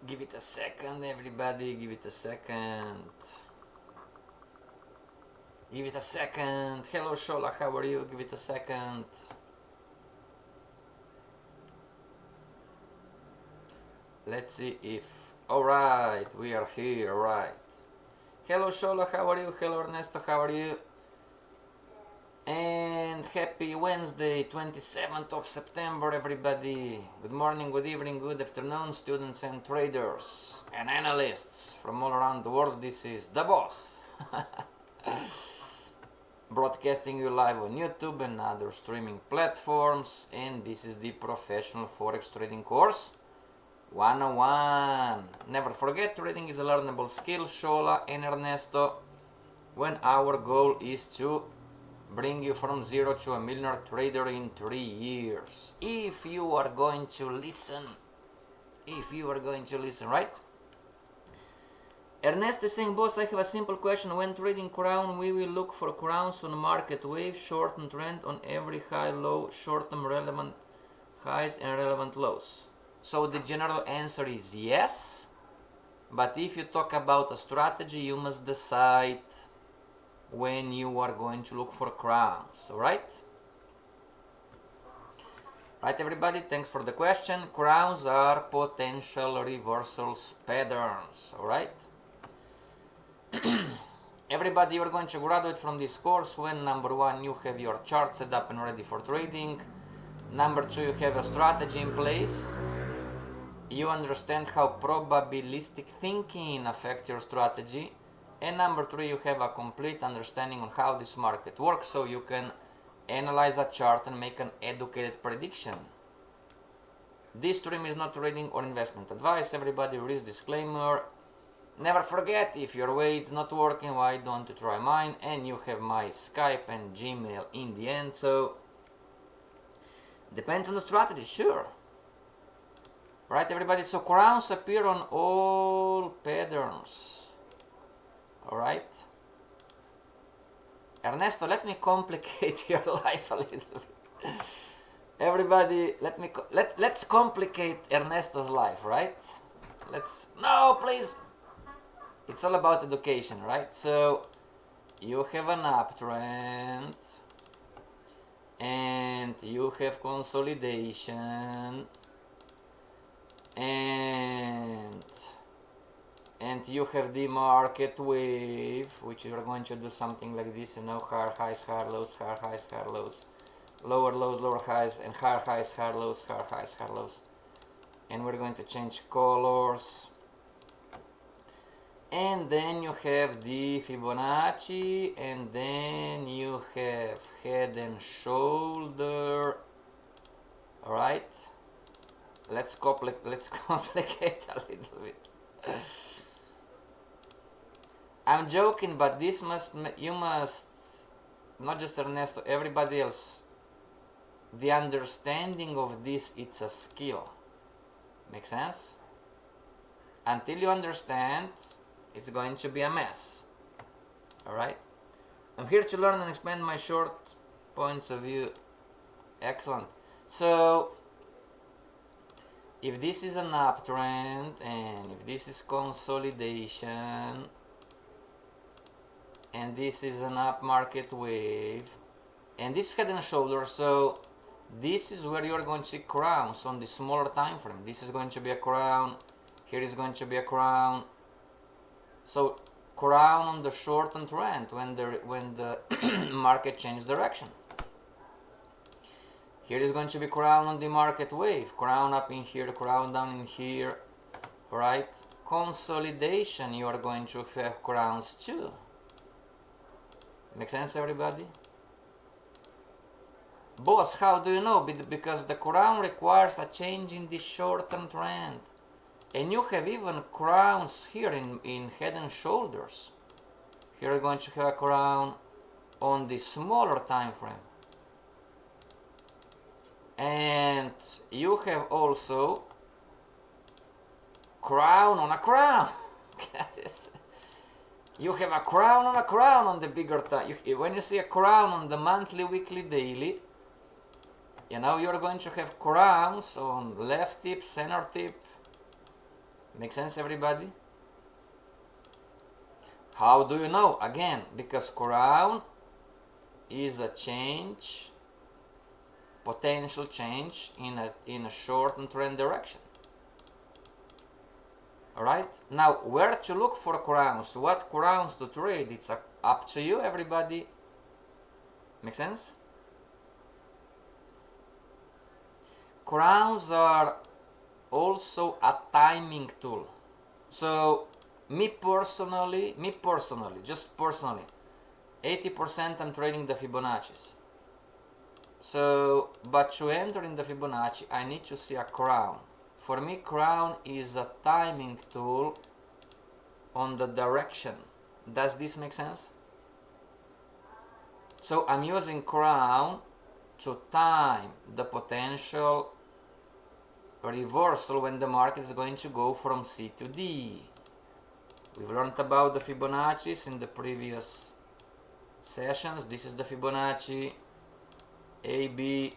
Give it a second, everybody, give it a second. Give it a second. Hello, Shola, how are you? Give it a second. Let's see if... Alright, we are here, right. Hello, Shola, how are you? Hello, Ernesto, how are you? And happy Wednesday, 27th of September, everybody. Good morning, good evening, good afternoon, students and traders and analysts from all around the world. This is The Boss. Broadcasting you live on YouTube and other streaming platforms. And this is the Professional Forex Trading Course 101. Never forget, trading is a learnable skill, Shola and Ernesto, when our goal is to bring you from zero to a millionaire trader in 3 years. If you are going to listen, right? Ernesto is saying, boss, I have a simple question. When trading crown, we will look for crowns on market wave, short-term trend on every high, low, short-term relevant highs and relevant lows. So the general answer is yes, but if you talk about a strategy, you must decide when you are going to look for crowns, alright? Right, everybody, thanks for the question. Crowns are potential reversals patterns, alright? Everybody, you're going to graduate from this course when number 1, you have your chart set up and ready for trading. Number 2, you have a strategy in place. You understand how probabilistic thinking affects your strategy. And number 3, you have a complete understanding on how this market works, so you can analyze a chart and make an educated prediction. This stream is not trading or investment advice. Everybody reads disclaimer. Never forget, if your way is not working, why don't you try mine? And you have my Skype and Gmail in the end, so depends on the strategy, sure. Right, everybody, so crowns appear on all patterns. Alright, Ernesto, let me complicate your life a little bit. Everybody, let's complicate Ernesto's life, right? No, please. It's all about education, right? So you have an uptrend and you have consolidation and you have the market wave, which you are going to do something like this, you know, higher highs, higher lows, higher highs, higher lows, lower lows, lower highs, and higher highs, higher lows, higher highs, higher lows. And we're going to change colors. And then you have the Fibonacci, and then you have head and shoulder. Alright? Let's complicate a little bit. I'm joking, but this you must, not just Ernesto, everybody else, the understanding of this, it's a skill. Make sense? Until you understand, it's going to be a mess. Alright? I'm here to learn and expand my short points of view. Excellent. So, if this is an uptrend, and if this is consolidation, and this is an up market wave, and this is head and shoulder, so this is where you're going to see crowns on the smaller time frame. This is going to be a crown, here is going to be a crown. So crown on the short-term trend when the market changes direction. Here is going to be crown on the market wave, crown up in here, crown down in here, right? Consolidation, you are going to have crowns too. Make sense, everybody? Boss, how do you know? Because the crown requires a change in the short-term trend. And you have even crowns here in head and shoulders. Here you're going to have a crown on the smaller time frame. And you have also crown on a crown. You have a crown on the bigger time. When you see a crown on the monthly, weekly, daily, you know you're going to have crowns on left tip, center tip, Make sense, everybody? How do you know? Again, because crown is a change, potential change in a shortened trend direction. Alright, now where to look for crowns, what crowns to trade, it's up to you, everybody. Make sense? Crowns are also a timing tool. So me personally, just personally, 80% I'm trading the Fibonacci's. So, but to enter in the Fibonacci, I need to see a crown. For me, crown is a timing tool on the direction. Does this make sense? So I'm using crown to time the potential reversal when the market is going to go from C to D. We've learned about the Fibonacci's in the previous sessions. This is the Fibonacci AB,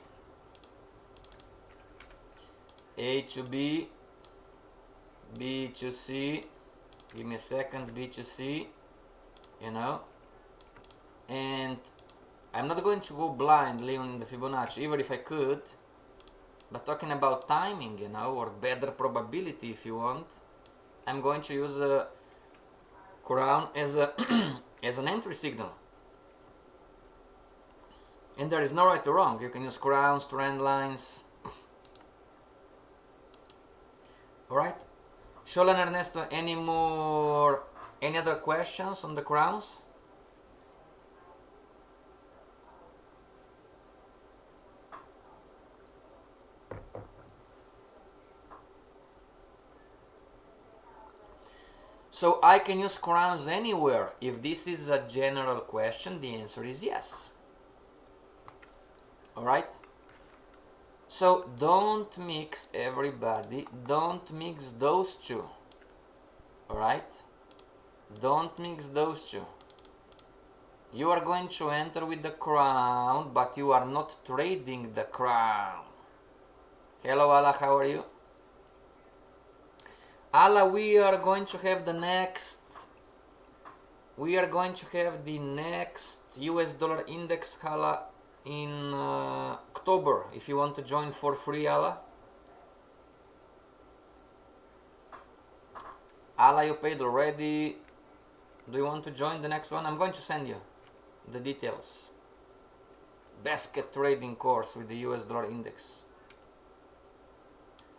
A to B, B to C, give me a second, B to C, you know, and I'm not going to go blind leaving the Fibonacci, even if I could, but talking about timing, you know, or better probability if you want, I'm going to use a crown as a as an entry signal. And there is no right or wrong. You can use crowns, trend lines. Alright. Shola and Ernesto, any other questions on the crowns? So I can use crowns anywhere. If this is a general question, the answer is yes. Alright? So don't mix, everybody, don't mix those two. Alright? Don't mix those two. You are going to enter with the crown, but you are not trading the crown. Hello Allah, how are you? Allah, we are going to have the next US dollar index, Allah, in October, if you want to join for free, Allah. Allah, you paid already. Do you want to join the next one? I'm going to send you the details. Basket trading course with the US dollar index.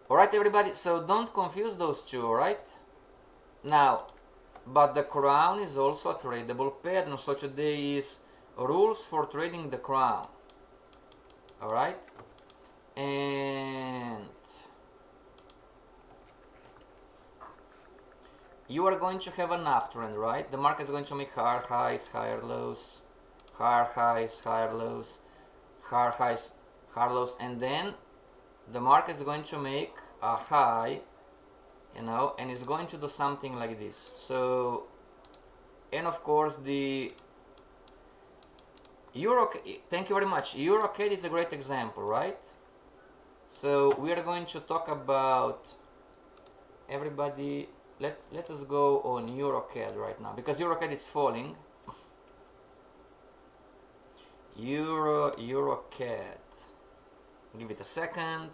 Alright, everybody, so don't confuse those two, alright? Now, but the crown is also a tradable pattern, so today is rules for trading the crown. Alright? And you are going to have an uptrend, right? The market is going to make higher highs, higher lows, higher highs, higher lows, higher highs, higher lows, and then the market is going to make a high, you know, and it's going to do something like this. So, and of course the Euro, thank you very much. EuroCAD is a great example, right? So we are going to talk about, everybody, let us go on EuroCAD right now, because EuroCAD is falling. EuroCAD. Give it a second.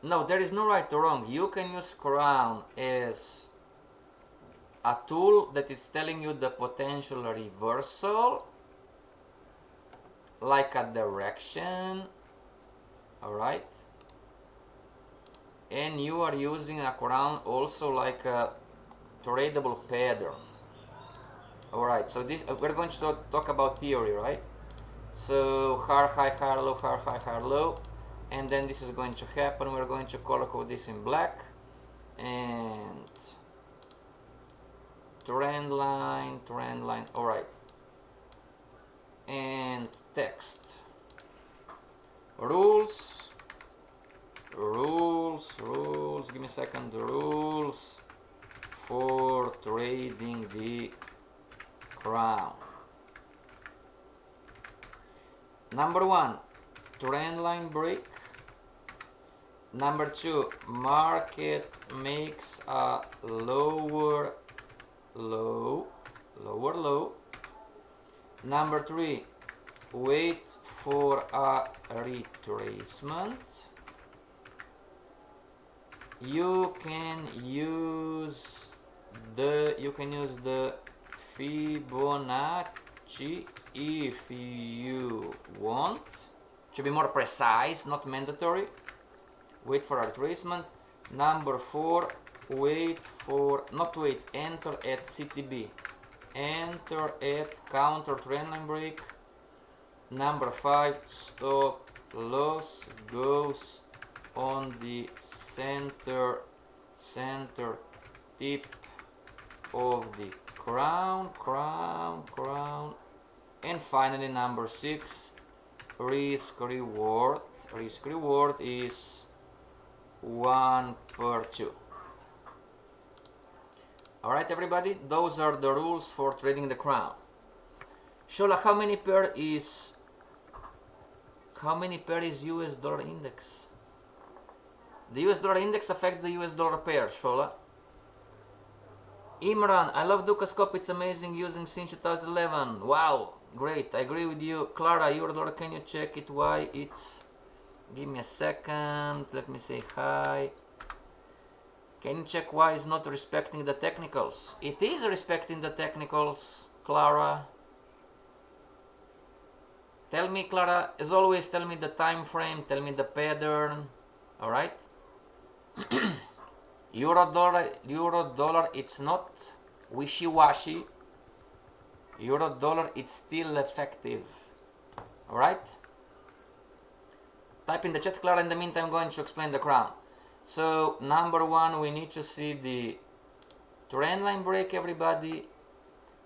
No, there is no right or wrong. You can use crown as a tool that is telling you the potential reversal, like a direction, alright? And you are using a crown also like a tradable pattern. Alright, so this we're going to talk about theory, right? So higher high, higher low, higher high, higher low, and then this is going to happen. We're going to color code this in black, and trend line, alright, and text, rules, give me a second, rules for trading the crown. Number one, trend line break. Number 2, market makes a lower low. Number 3, wait for a retracement. You can use the Fibonacci if you want. To be more precise, not mandatory. Wait for a retracement. Number 4, enter at CTB. Enter at counter trendline break. Number 5, stop loss goes on the center tip of the crown. And finally, number 6, risk reward is 1/2. Alright everybody, those are the rules for trading the crown. Shola, how many pair is US dollar index? The US dollar index affects the US dollar pair, Shola. Imran, I love Dukascope, it's amazing using since 2011. Wow, great, I agree with you. Clara, Eurodollar, can you check it why it's... Give me a second, let me say hi. Can you check why it's not respecting the technicals? It is respecting the technicals, Clara. Tell me, Clara, as always, tell me the time frame, tell me the pattern, alright? Euro dollar, it's not wishy-washy. Euro dollar, it's still effective, alright? Type in the chat, Clara. In the meantime, I'm going to explain the crown. So, number 1, we need to see the trend line break, everybody.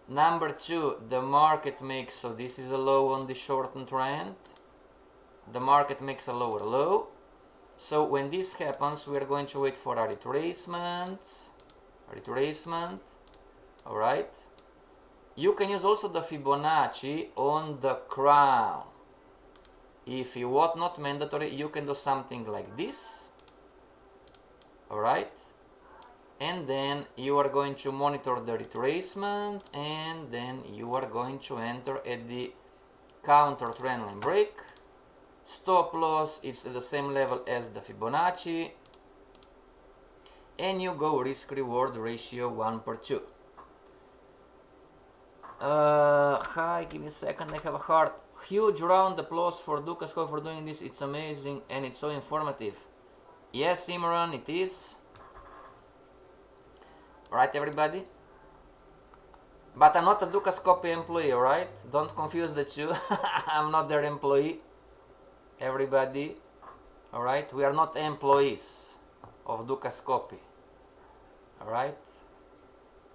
Number 2, the market makes, so this is a low on the shortened trend. The market makes a lower low. So, when this happens, we are going to wait for a retracement. Alright. You can use also the Fibonacci on the crown. If you want, not mandatory, you can do something like this. Alright. And then you are going to monitor the retracement, and then you are going to enter at the counter trendline break. Stop loss is at the same level as the Fibonacci, and you go risk reward ratio 1/2. Hi, give me a second, I have a heart. Huge round of applause for Dukascope for doing this. It's amazing and it's so informative. Yes, Imran, it is. Right, everybody? But I'm not a Dukascope employee, alright? Don't confuse the two. I'm not their employee. Everybody, alright? We are not employees of Dukascope. Alright?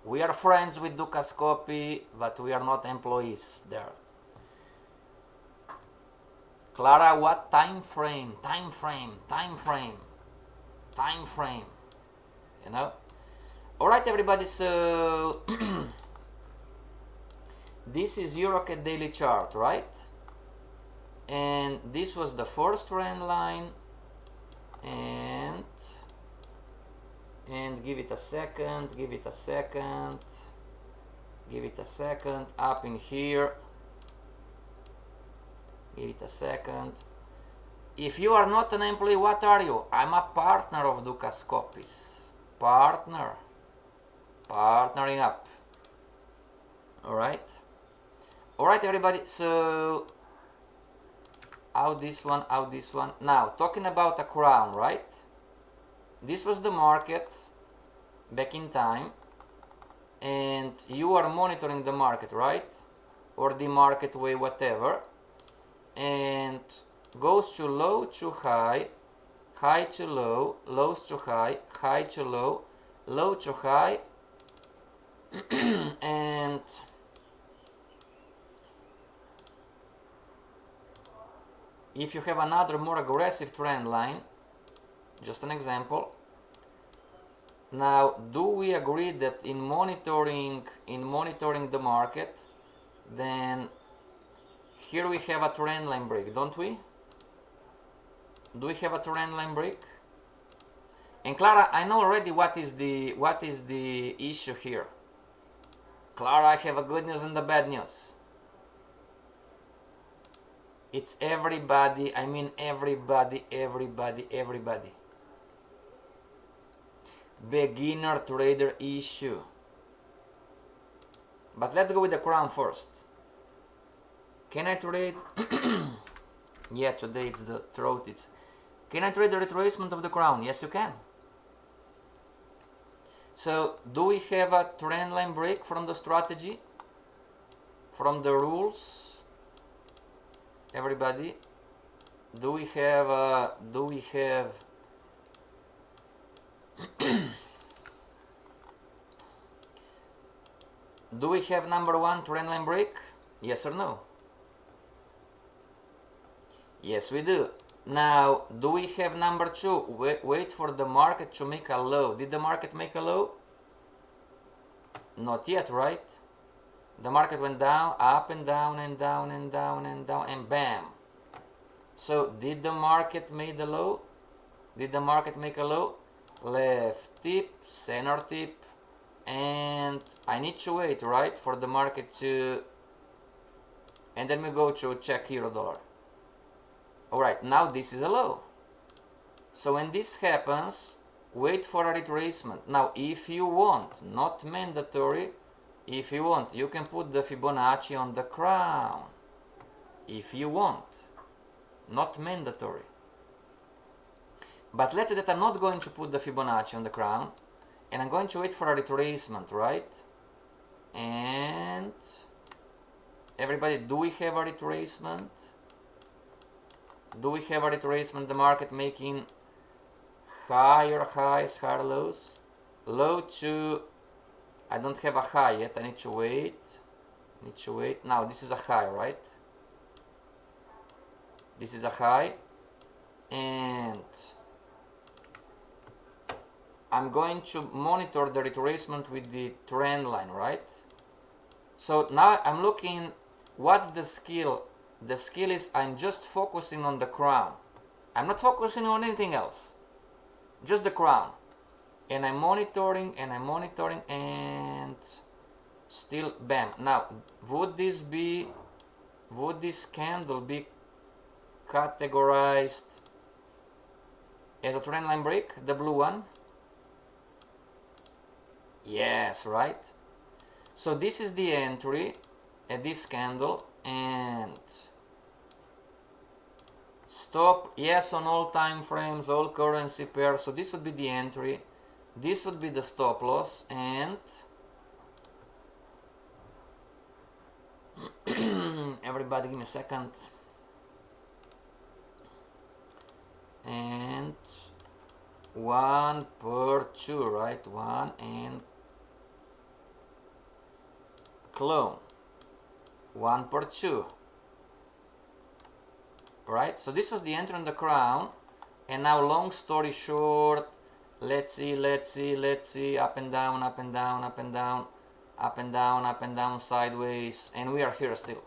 We are friends with Dukascope, but we are not employees there. Clara, what time frame? Time frame. You know? Alright, everybody, so this is EuroCAD daily chart, right? And this was the first trend line, and give it a second, up in here. Give it a second. If you are not an employee, what are you? I'm a partner of Dukascopis. Partnering up. Alright? Alright, everybody, so out this one. Now, talking about a crown, right? This was the market back in time, and you are monitoring the market, right? Or the market way, whatever. And goes to low to high, high to low, lows to high, high to low, low to high, and if you have another more aggressive trend line, just an example. Now, do we agree that in monitoring the market, then here we have a trend line break, don't we? Do we have a trend line break? And Clara, I know already what is the issue here. Clara, I have a good news and the bad news. It's everybody, I mean everybody. Beginner trader issue. But let's go with the crown first. Can I trade? Yeah, today it's the throat. Can I trade the retracement of the crown? Yes, you can. So, do we have a trend line break from the strategy? From the rules? Everybody? Do we have do we have number one trend line break? Yes or no? Yes, we do. Now, do we have number two? Wait for the market to make a low. Did the market make a low? Not yet, right? The market went down, up and down and down and down and down and bam. So, did the market make the low? Did the market make a low? Left tip, center tip, and I need to wait, right, for the market to, and then we go to check euro dollar. Alright, now this is a low. So when this happens, wait for a retracement. Now if you want, not mandatory, if you want, you can put the Fibonacci on the crown. If you want, not mandatory. But let's say that I'm not going to put the Fibonacci on the crown, and I'm going to wait for a retracement, right? And everybody, do we have a retracement? Do we have a retracement? The market making higher highs, higher lows? Low to, I don't have a high yet, I need to wait. Now this is a high, right? This is a high, and I'm going to monitor the retracement with the trend line, right? So now I'm looking, what's the skill? The skill is I'm just focusing on the crown. I'm not focusing on anything else. Just the crown. And I'm monitoring and still bam. Now, would this candle be categorized as a trend line break, the blue one? Yes, right? So this is the entry at this candle, and stop, yes, on all time frames, all currency pairs. So this would be the entry, this would be the stop loss, and everybody give me a second. And 1 per 2, right? 1 and clone. 1 per 2. Right? So this was the entry on the crown. And now, long story short, let's see, up and down, up and down, up and down, up and down, up and down, sideways, and we are here still.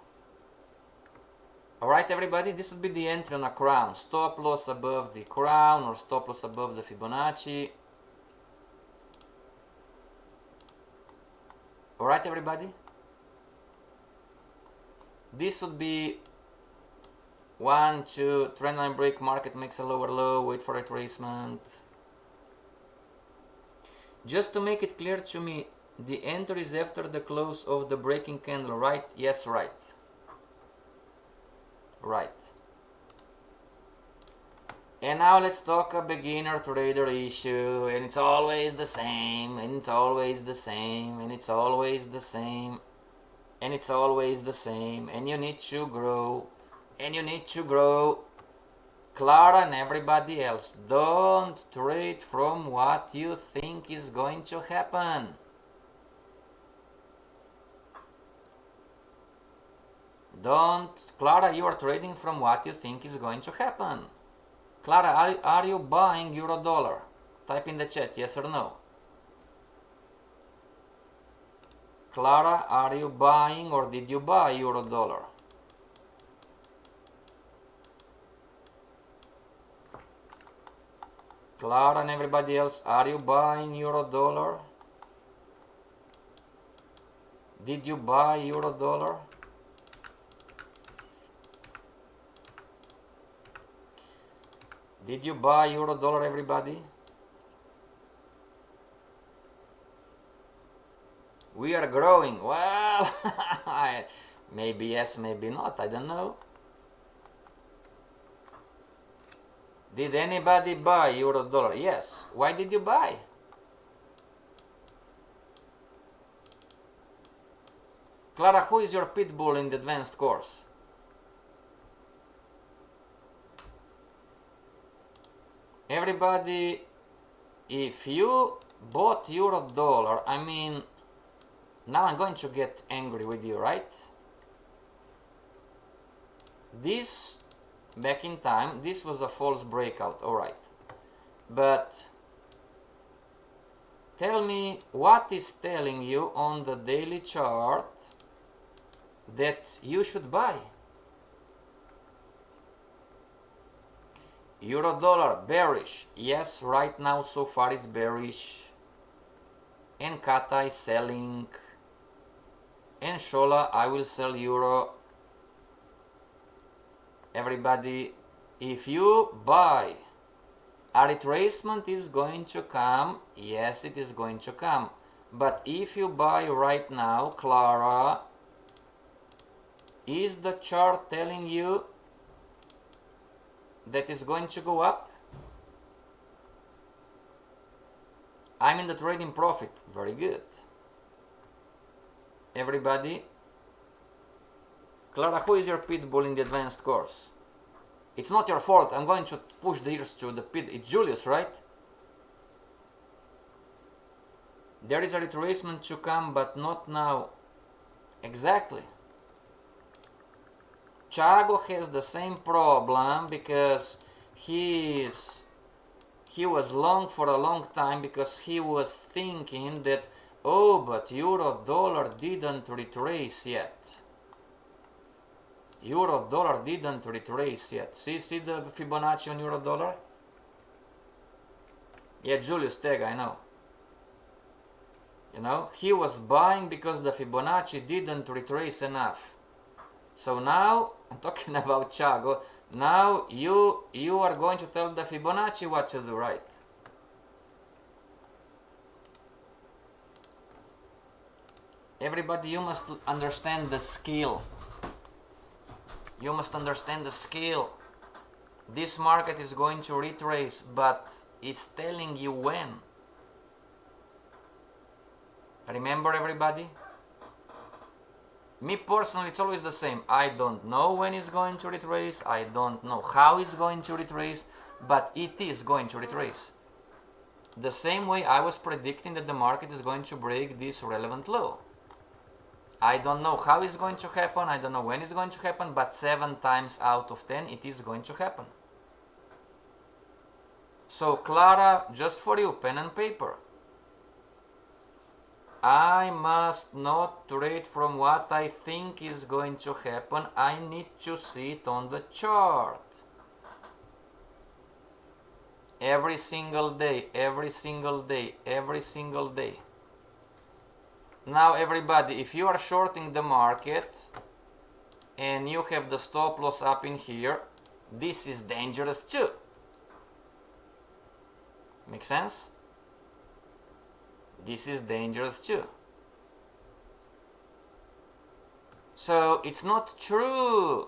Alright, everybody, this would be the entry on a crown. Stop loss above the crown or stop loss above the Fibonacci. Alright, everybody? This would be 1, 2, trend line break, market makes a lower low, wait for retracement. Just to make it clear to me, the entry is after the close of the breaking candle, right? Yes, right. Right. And now let's talk a beginner trader issue, and it's always the same, and it's always the same, and it's always the same, and it's always the same, and you need to grow, and you need to grow. Clara and everybody else, don't trade from what you think is going to happen. Clara, you are trading from what you think is going to happen. Clara, are you buying euro dollar? Type in the chat, yes or no. Clara, are you buying or did you buy euro dollar? Clara and everybody else, are you buying euro dollar? Did you buy euro dollar? Did you buy euro dollar, everybody? We are growing. Well, maybe yes, maybe not. I don't know. Did anybody buy euro dollar? Yes. Why did you buy? Clara, who is your pit bull in the advanced course? Everybody, if you bought euro dollar, I mean, now I'm going to get angry with you, right? This, back in time, this was a false breakout, alright. But tell me what is telling you on the daily chart that you should buy. Euro dollar bearish. Yes, right now so far it's bearish. And Kata is selling. And Shola, I will sell euro. Everybody, if you buy, a retracement is going to come. Yes, it is going to come. But if you buy right now, Clara, is the chart telling you that is going to go up? I'm in the trading profit. Very good. Everybody, Clara, who is your pit bull in the advanced course? It's not your fault. I'm going to push the ears to the pit. It's Julius, right? There is a retracement to come, but not now. Exactly. Chago has the same problem because he was long for a long time because he was thinking that, oh, but euro dollar didn't retrace yet. Euro dollar didn't retrace yet. See the Fibonacci on euro dollar? Yeah, Julius Tega, I know. You know, he was buying because the Fibonacci didn't retrace enough. So now, I'm talking about Chago, now you are going to tell the Fibonacci what to do, right? Everybody, you must understand the skill. You must understand the skill. This market is going to retrace, but it's telling you when. Remember, everybody? Me personally, it's always the same. I don't know when it's going to retrace. I don't know how it's going to retrace, but it is going to retrace. The same way I was predicting that the market is going to break this relevant low. I don't know how it's going to happen, I don't know when it's going to happen, but 7 times out of 10 it is going to happen. So Clara, just for you, pen and paper. I must not trade from what I think is going to happen. I need to see it on the chart. Every single day, every single day, every single day. Now everybody, if you are shorting the market and you have the stop loss up in here, this is dangerous too. Make sense? This is dangerous too. So it's not true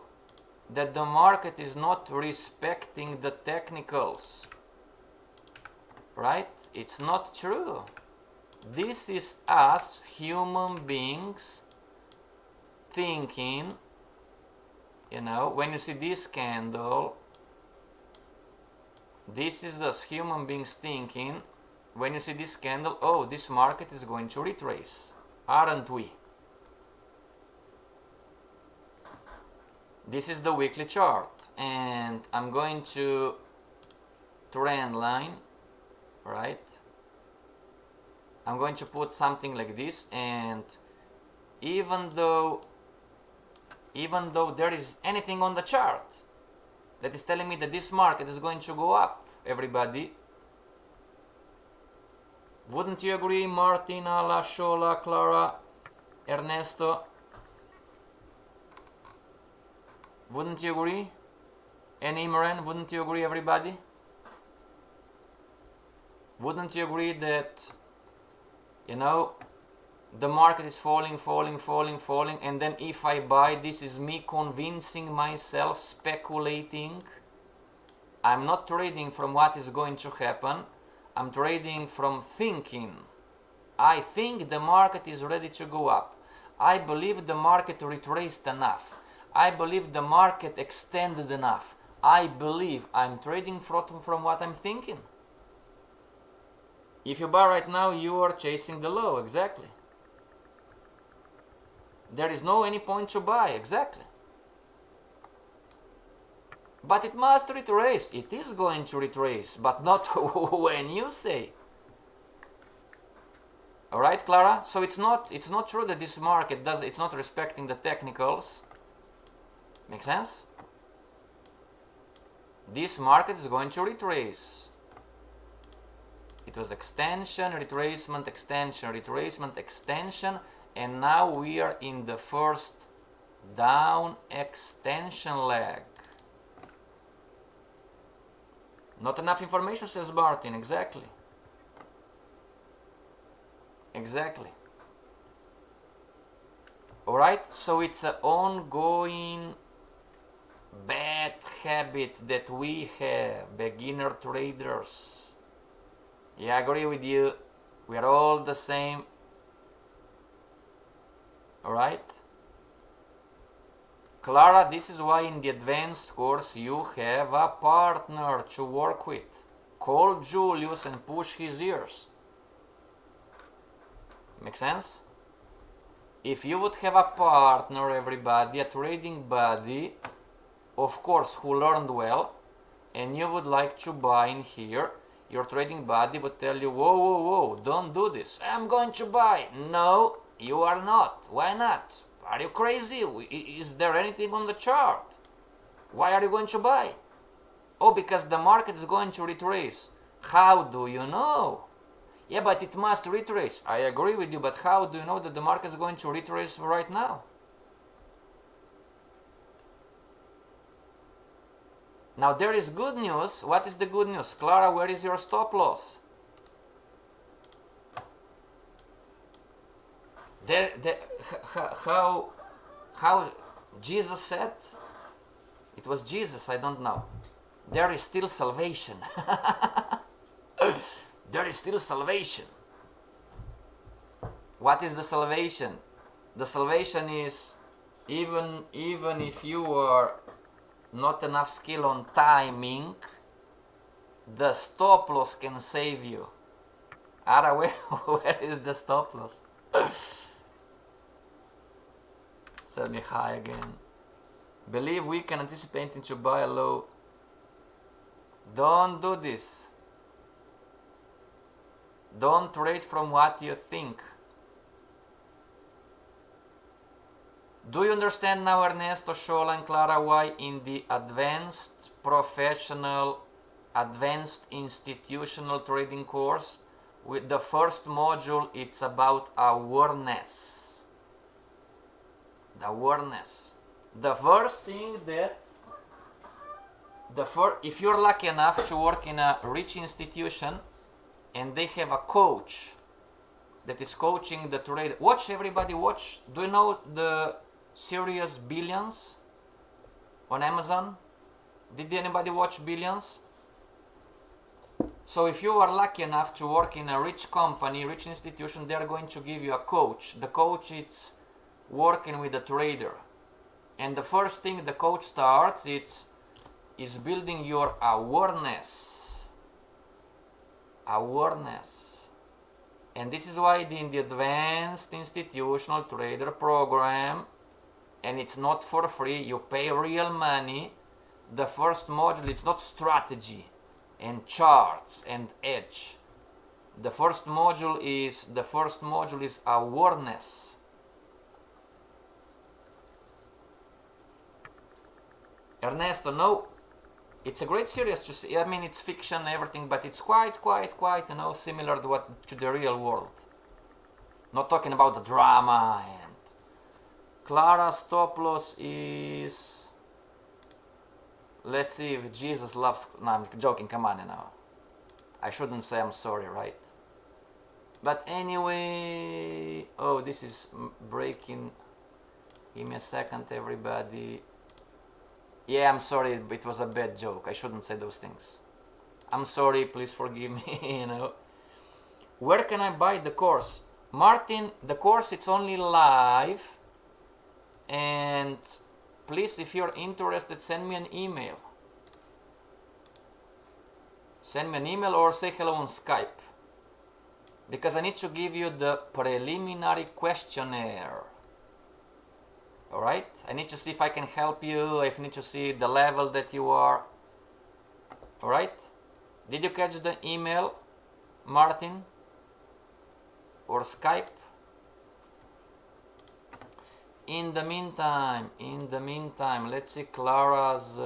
that the market is not respecting the technicals, right? It's not true. This is us human beings thinking, you know, when you see this candle, this is us human beings thinking, when you see this candle, oh, this market is going to retrace, aren't we? This is the weekly chart, and I'm going to trend line, right? I'm going to put something like this, and even though there is anything on the chart that is telling me that this market is going to go up, everybody, Wouldn't you agree, Martina, Lashola, Clara, Ernesto? Wouldn't you agree? And Imran, wouldn't you agree, everybody? Wouldn't you agree that, you know, the market is falling, and then if I buy, this is me convincing myself, speculating. I'm not trading from what is going to happen. I'm trading from thinking. I think the market is ready to go up. I believe the market retraced enough. I believe the market extended enough. I believe I'm trading from what I'm thinking. If you buy right now, you are chasing the low, exactly. There is no any point to buy, exactly. But it must retrace. It is going to retrace, but not when you say. All right, Clara. So it's not true that this market it's not respecting the technicals. Make sense? This market is going to retrace. It was extension, retracement, extension, retracement, extension, and now we are in the first down extension leg. Not enough information, says Martin. Exactly. Exactly. Alright, so it's an ongoing bad habit that we have, beginner traders. Yeah, I agree with you. We are all the same. Alright? Clara, this is why in the advanced course you have a partner to work with. Call Julius and push his ears. Make sense? If you would have a partner, everybody, a trading buddy, of course, who learned well, and you would like to buy in here, your trading buddy would tell you, whoa, whoa, whoa, don't do this. I'm going to buy. No, you are not. Why not? Are you crazy? Is there anything on the chart? Why are you going to buy? Oh, because the market is going to retrace. How do you know? Yeah, but it must retrace. I agree with you, but how do you know that the market is going to retrace right now? Now there is good news. What is the good news? Clara, where is your stop loss? How Jesus said, it was Jesus, I don't know. There is still salvation. There is still salvation. What is the salvation? The salvation is even if you are not enough skill on timing, the stop loss can save you. Ara, where is the stop loss? Tell me hi again. Believe we can anticipate to buy a low. Don't do this. Don't trade from what you think. Do you understand now, Ernesto, Shola, and Clara, why in the advanced professional, advanced institutional trading course, with the first module, it's about awareness. The awareness. The first thing that, if you're lucky enough to work in a rich institution and they have a coach that is coaching the trade, watch, everybody watch. Do you know the series Billions on Amazon? Did anybody watch Billions? So if you are lucky enough to work in a rich company, rich institution, they are going to give you a coach. The coach is working with a trader. And the first thing the coach starts, is building your awareness. Awareness. And this is why in the Advanced Institutional Trader Program, and it's not for free, you pay real money. The first module, it's not strategy and charts and edge. The first module is awareness. Ernesto, no. it's a great series to see. I mean, it's fiction, everything, but it's quite, you know, similar to the real world. Not talking about the drama. And Clara stop loss is, let's see if Jesus loves, no, I'm joking, come on, you know. I shouldn't say I'm sorry, right? But anyway, oh, this is breaking. Give me a second, everybody. Yeah, I'm sorry, it was a bad joke. I shouldn't say those things. I'm sorry, please forgive me, you know. Where can I buy the course? Martin, the course, it's only live. And please, if you're interested, send me an email. Send me an email or say hello on Skype. Because I need to give you the preliminary questionnaire. Alright? I need to see if I can help you. I need to see the level that you are. Alright? Did you catch the email, Martin? Or Skype? In the meantime, let's see Clara's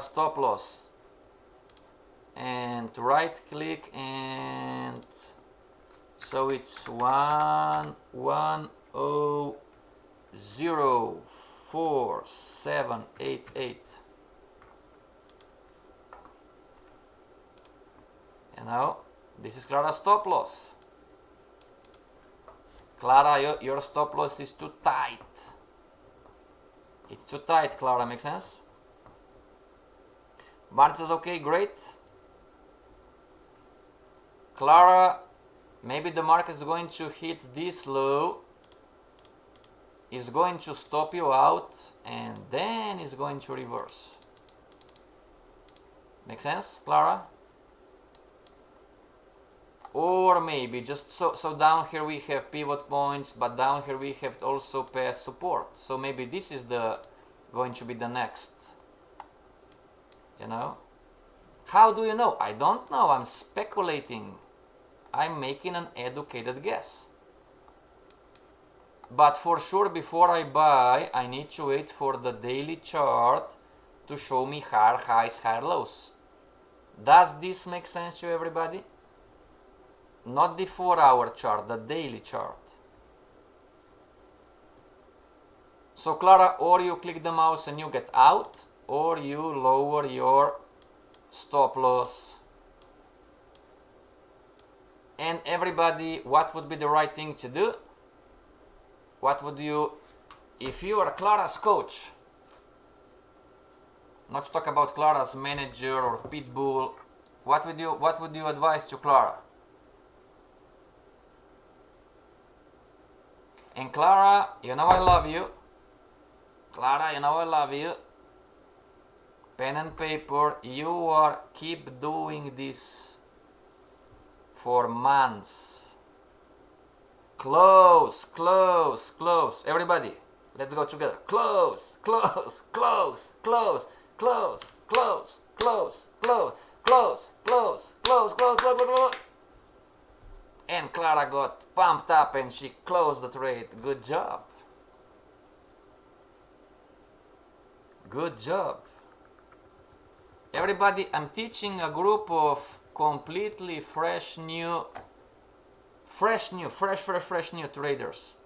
stop loss. And right click, and so it's 1104788. You know, this is Clara's stop loss. Clara, your stop loss is too tight. It's too tight, Clara, makes sense? Bart says, okay, great. Clara, maybe the market is going to hit this low, is going to stop you out, and then is going to reverse. Make sense, Clara? Or maybe just so down here we have pivot points, but down here we have also past support. So maybe this is going to be the next. You know? How do you know? I don't know. I'm speculating. I'm making an educated guess. But for sure, before I buy, I need to wait for the daily chart to show me higher highs, higher lows. Does this make sense to everybody? Not the 4-hour chart, the daily chart. So Clara, or you click the mouse and you get out, or you lower your stop loss. And everybody, what would be the right thing to do? What would you, if you are Clara's coach, not to talk about Clara's manager or pitbull, what would you advise to Clara? And Clara, you know I love you. Clara, you know I love you. Pen and paper, keep doing this for months. Close, close, close. Everybody, let's go together. Close, close, close, close, close, close, close, close, close, close, close, close, close, close. And Clara got pumped up and she closed the trade. Good job. Good job. Everybody, I'm teaching a group of completely fresh new traders.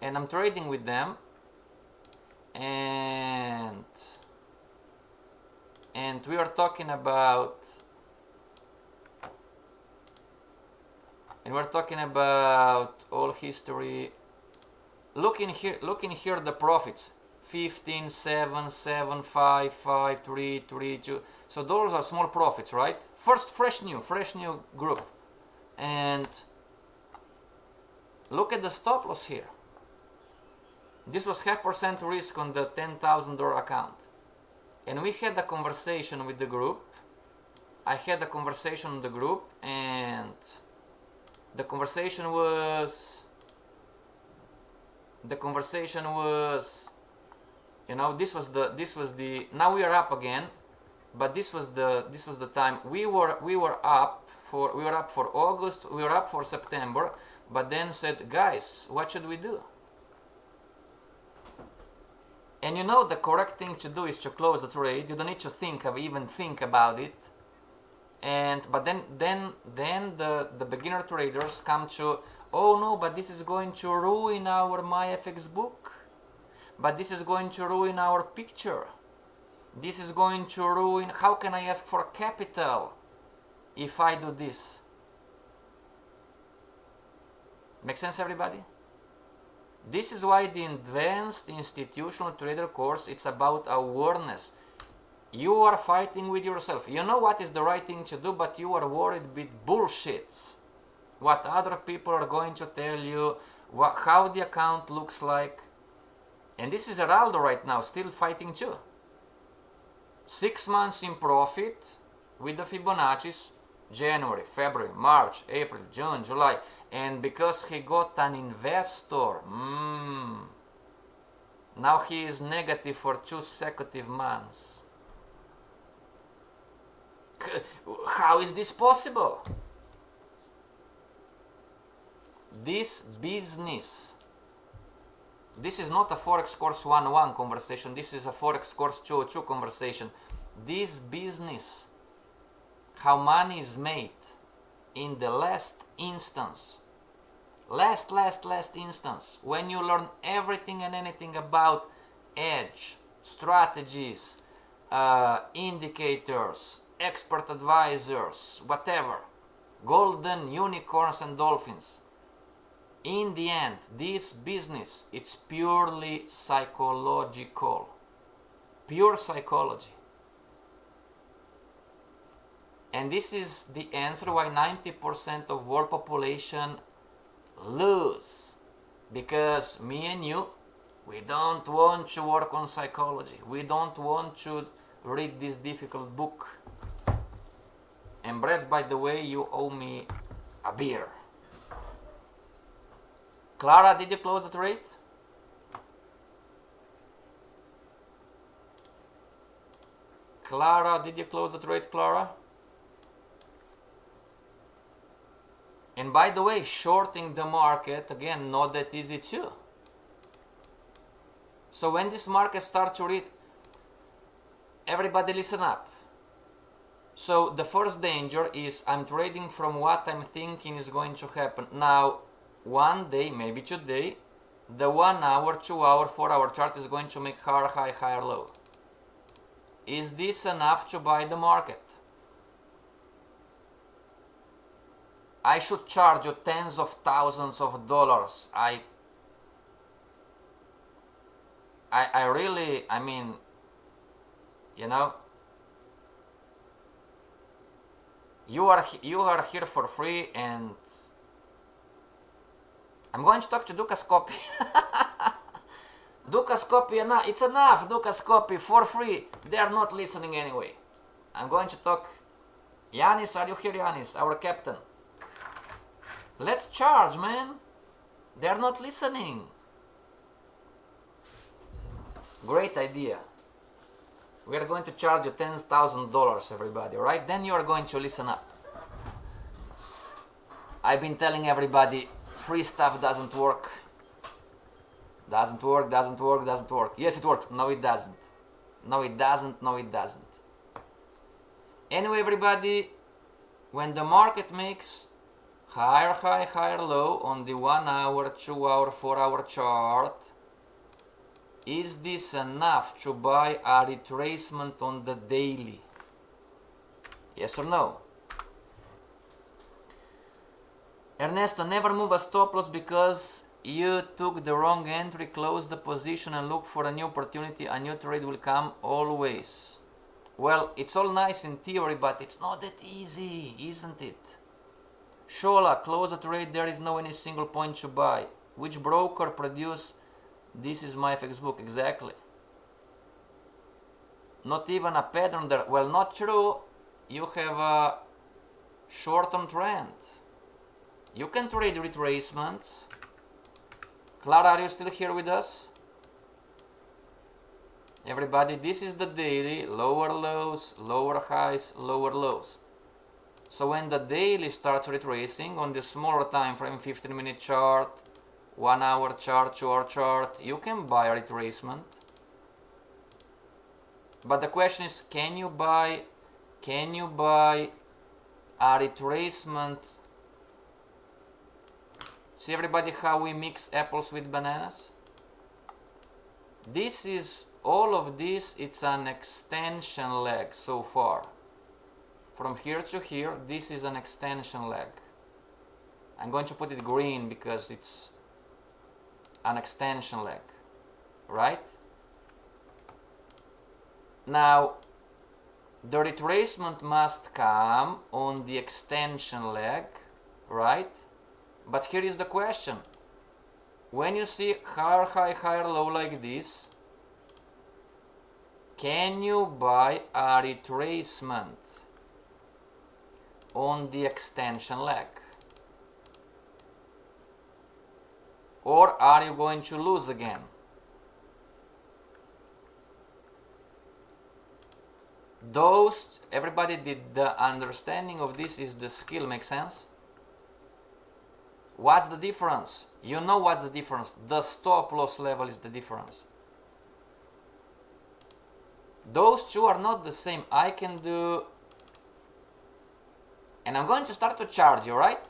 And I'm trading with them. And we are talking about all history. Look in here the profits. 15, 7, 7, 5, 5, 3, 3, 2. So those are small profits, right? First, fresh new group. And look at the stop loss here. This was 0.5% risk on the $10,000 account. And we had a conversation with the group. I had a conversation with the group, and the conversation was, you know, this was the now we are up again, but this was the time we were up for August, we were up for September, but then said, guys, what should we do? And you know the correct thing to do is to close the trade. You don't need to even think about it. But then the beginner traders come to, oh no, but this is going to ruin our MyFX book. But this is going to ruin our picture. This is going to ruin, how can I ask for capital if I do this? Make sense, everybody? This is why the advanced institutional trader course, it's about awareness. You are fighting with yourself. You know what is the right thing to do, but you are worried with bullshits. What other people are going to tell you, how the account looks like. And this is Geraldo right now, still fighting too. 6 months in profit with the Fibonacci's, January, February, March, April, June, July. And because he got an investor, now he is negative for 2 consecutive months. How is this possible? This business, this is not a Forex course 101 conversation, this is a Forex course 202 conversation. This business, how money is made in the last instance, last instance, when you learn everything and anything about edge, strategies, indicators, expert advisors, whatever, golden unicorns and dolphins. In the end, this business, it's purely psychological, pure psychology. And this is the answer why 90% of world population lose. Because me and you, we don't want to work on psychology. We don't want to read this difficult book. And Brett, by the way, you owe me a beer. Clara, did you close the trade? Clara, did you close the trade, Clara? And by the way, shorting the market, again, not that easy too. So when this market starts to read, everybody listen up. So the first danger is I'm trading from what I'm thinking is going to happen. Now, one day, maybe today, the 1 hour, 2 hour, 4 hour chart is going to make higher high, higher low. Is this enough to buy the market? I should charge you tens of thousands of dollars. I really, I mean, you know, you are here for free, and I'm going to talk to Dukas Copy. Dukas Copy, it's enough, Dukas Copy, for free. They are not listening anyway. I'm going to talk. Yanis, are you here, Yanis, our captain? Let's charge, man. They're not listening. Great idea. We are going to charge you $10,000, everybody, right? Then you are going to listen up. I've been telling everybody, free stuff doesn't work. Doesn't work, doesn't work, doesn't work. Yes, it works. No, it doesn't. No, it doesn't. No, it doesn't. Anyway, everybody, when the market makes higher high, higher low on the 1 hour, 2 hour, 4 hour chart, is this enough to buy a retracement on the daily? Yes or no? Ernesto, never move a stop loss because you took the wrong entry. Close the position and look for a new opportunity. A new trade will come always. Well, it's all nice in theory, but it's not that easy, isn't it? Shola, close the trade. There is no any single point to buy. Which broker produced this is my FX book? Exactly. Not even a pattern there. Well, not true. You have a short-term trend. You can trade retracements. Clara, are you still here with us? Everybody, this is the daily. Lower lows, lower highs, lower lows. So when the daily starts retracing on the smaller time frame, 15-minute chart, 1 hour chart, 2 hour chart, you can buy a retracement. But the question is, can you buy a retracement? See everybody how we mix apples with bananas? This is, all of this, it's an extension leg so far. From here to here, this is an extension leg. I'm going to put it green because it's an extension leg, right? Now, the retracement must come on the extension leg, right? But here is the question. When you see higher high, higher low like this, can you buy a retracement on the extension leg? Or are you going to lose again? Everybody did the understanding of this is the skill, make sense? What's the difference? You know what's the difference. The stop loss level is the difference. Those two are not the same. I can do, and I'm going to start to charge you, right?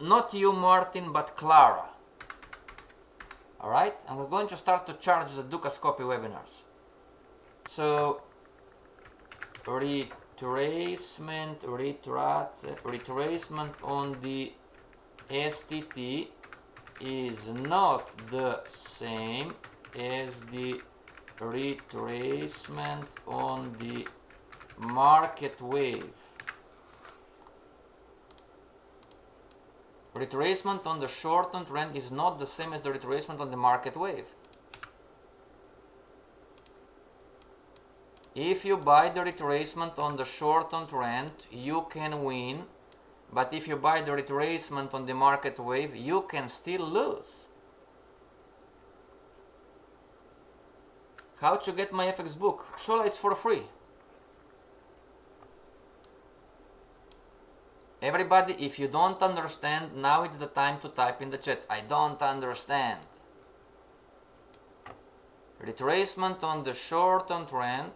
Not you, Martin, but Clara. Alright? I'm going to start to charge the Dukascopy webinars. So, retracement on the STT is not the same as the retracement on the market wave. Retracement on the shortened trend is not the same as the retracement on the market wave. If you buy the retracement on the shortened trend, you can win, but if you buy the retracement on the market wave, you can still lose. How to get my FX book? Shola, it's for free. Everybody, if you don't understand, now it's the time to type in the chat. I don't understand. Retracement on the short-term trend,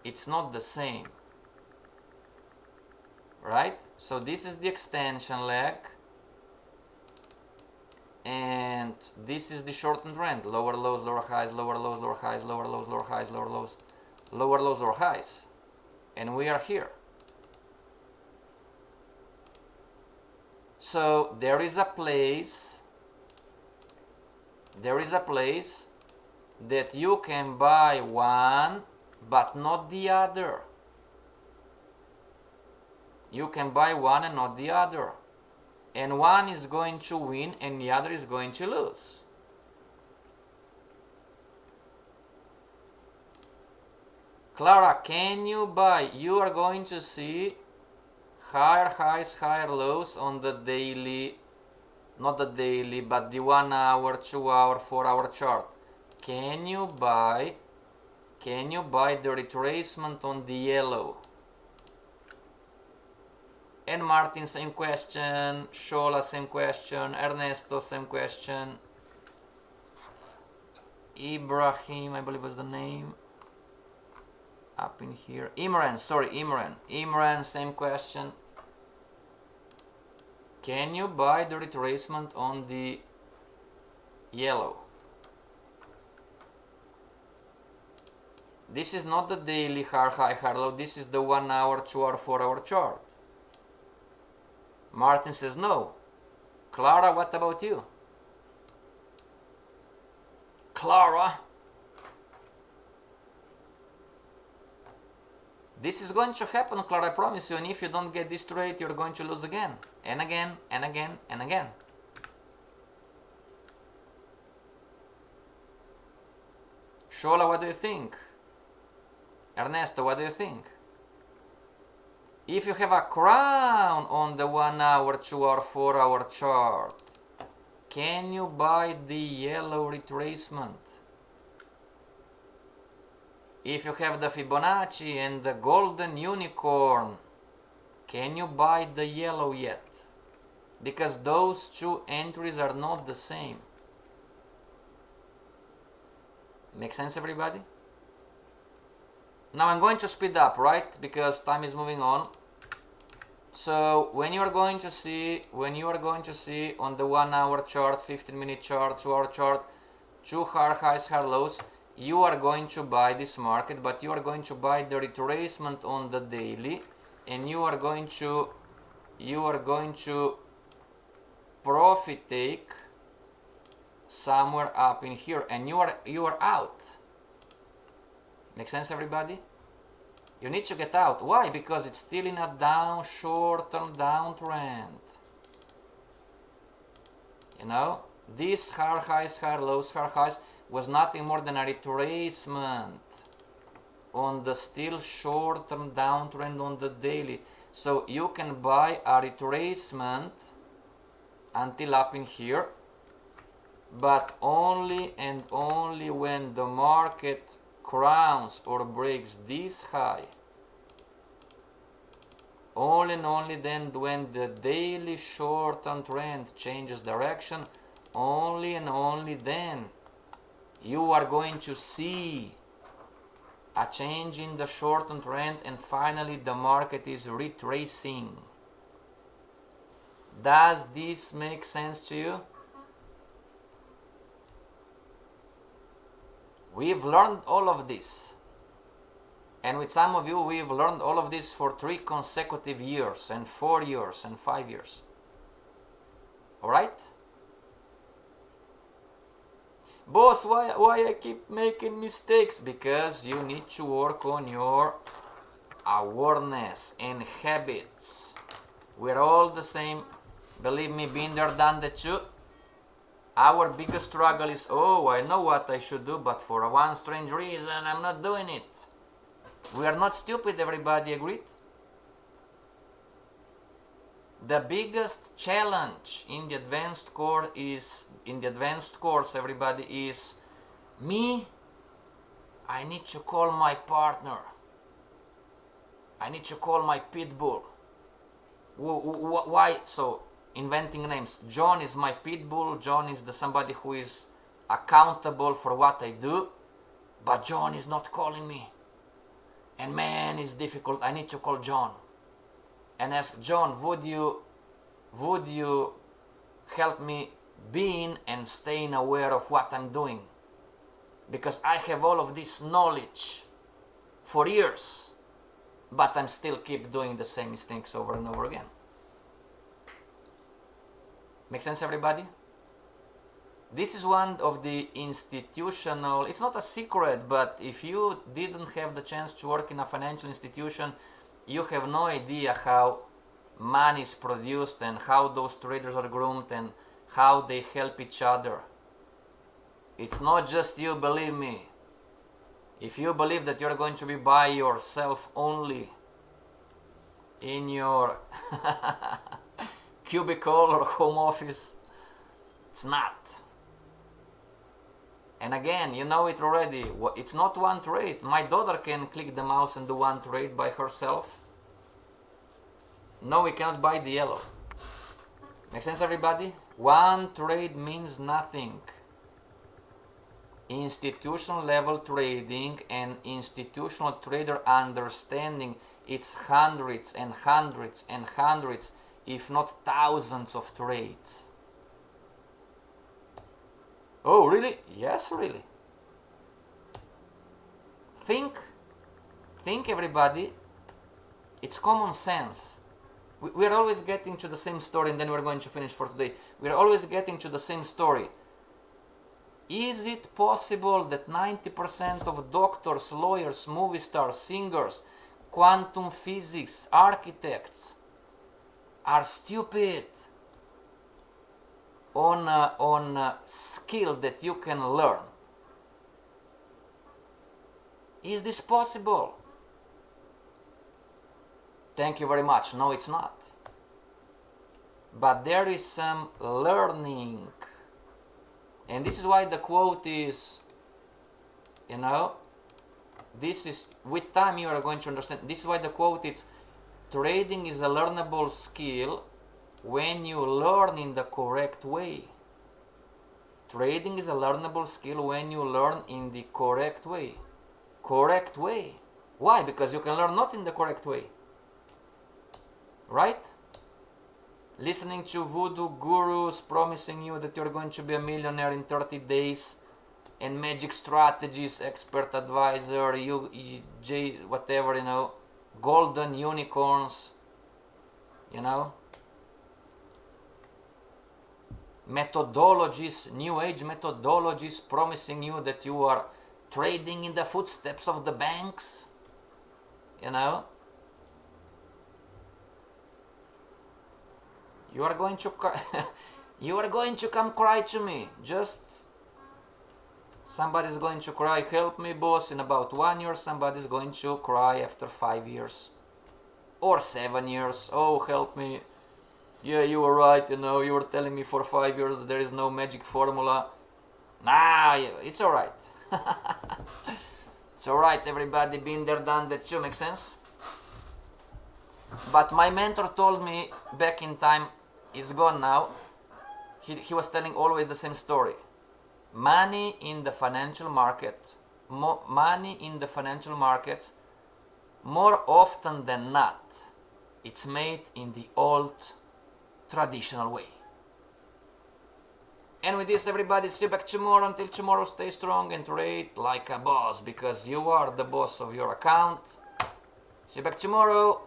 it's not the same. Right? So this is the extension leg. And this is the short-term trend. Lower lows, lower highs, lower lows, lower highs, lower lows, lower highs, lower lows, lower lows, lower highs. And we are here. So there is a place that you can buy one but not the other. You can buy one and not the other. And one is going to win and the other is going to lose. Clara, can you buy? You are going to see higher highs, higher lows on the daily, not the daily, but the 1 hour, 2 hour, 4 hour chart. Can you buy the retracement on the yellow? And Martin, same question. Shola, same question. Ernesto, same question. Ibrahim, I believe was the name. Up in here. Imran, sorry, Imran. Imran, same question. Can you buy the retracement on the yellow? This is not the daily high, high, high, low. This is the 1 hour, 2 hour, 4 hour chart. Martin says no. Clara, what about you? Clara? This is going to happen, Clara, I promise you, and if you don't get this straight, you're going to lose again, and again, and again, and again. Shola, what do you think? Ernesto, what do you think? If you have a crown on the 1 hour, 2 hour, 4 hour chart, can you buy the yellow retracement? If you have the Fibonacci and the golden unicorn, can you buy the yellow yet? Because those two entries are not the same. Make sense, everybody? Now I'm going to speed up, right? Because time is moving on. So when you are going to see on the 1 hour chart, 15-minute chart, 2 hour chart, 2 hard highs, hard lows, you are going to buy this market, but you are going to buy the retracement on the daily, and you are going to profit take somewhere up in here, and you are out. Make sense, everybody? You need to get out. Why? Because it's still in a short-term downtrend. You know, this hard highs, hard lows, hard highs was nothing more than a retracement on the still short-term downtrend on the daily. So you can buy a retracement until up in here, but only and only when the market crowns or breaks this high. Only and only then when the daily short-term trend changes direction, only and only then you are going to see a change in the short-term trend, and finally the market is retracing. Does this make sense to you? We've learned all of this, and with some of you we've learned all of this for 3 consecutive years and 4 years and 5 years. Alright? Boss, why I keep making mistakes? Because you need to work on your awareness and habits. We're all the same. Believe me, been there, done that too. Our biggest struggle is, oh, I know what I should do, but for one strange reason I'm not doing it. We are not stupid, everybody, agreed? The biggest challenge in the advanced course, everybody, is me. I need to call my partner. I need to call my pit bull. Why? So, inventing names. John is my pit bull. John is somebody who is accountable for what I do, but John is not calling me. And man, it's difficult. I need to call John and ask John, would you help me being and staying aware of what I'm doing? Because I have all of this knowledge for years, but I'm still keep doing the same mistakes over and over again. Make sense, everybody? This is one of the institutional, it's not a secret, but if you didn't have the chance to work in a financial institution, you have no idea how money is produced and how those traders are groomed and how they help each other. It's not just you, believe me. If you believe that you're going to be by yourself only in your cubicle or home office, it's not. And again, you know it already, it's not one trade. My daughter can click the mouse and do one trade by herself. No, we cannot buy the yellow. Make sense, everybody? One trade means nothing. Institutional level trading and institutional trader understanding, it's hundreds and hundreds and hundreds, if not thousands of trades. Oh, really? Yes, really. Think everybody, it's common sense. We are always getting to the same story, and then we're going to finish for today. We are always getting to the same story. Is it possible that 90% of doctors, lawyers, movie stars, singers, quantum physics, architects are stupid on a skill that you can learn? Is this possible? Thank you very much. No, it's not. But there is some learning. And this is why the quote is, you know, this is, with time you are going to understand. This is why the quote is, trading is a learnable skill when you learn in the correct way. Trading is a learnable skill when you learn in the correct way. Correct way. Why? Because you can learn not in the correct way. Right? Listening to voodoo gurus promising you that you're going to be a millionaire in 30 days, and magic strategies, expert advisor, whatever, you know, golden unicorns, you know, methodologies, new age methodologies promising you that you are trading in the footsteps of the banks, you know. You are going to you are going to come cry to me. Just somebody's going to cry, help me boss, in about 1 year. Somebody's going to cry after 5 years or 7 years. Oh, help me. Yeah, you were right, you know, you were telling me for 5 years that there is no magic formula. Nah, it's alright. It's alright, everybody, been there, done that too, makes sense? But my mentor told me back in time, he's gone now, he was telling always the same story. Money in the financial market, money in the financial markets, more often than not, it's made in the old traditional way. And with this, everybody, see you back tomorrow. Until tomorrow, stay strong and trade like a boss, because you are the boss of your account. See you back tomorrow.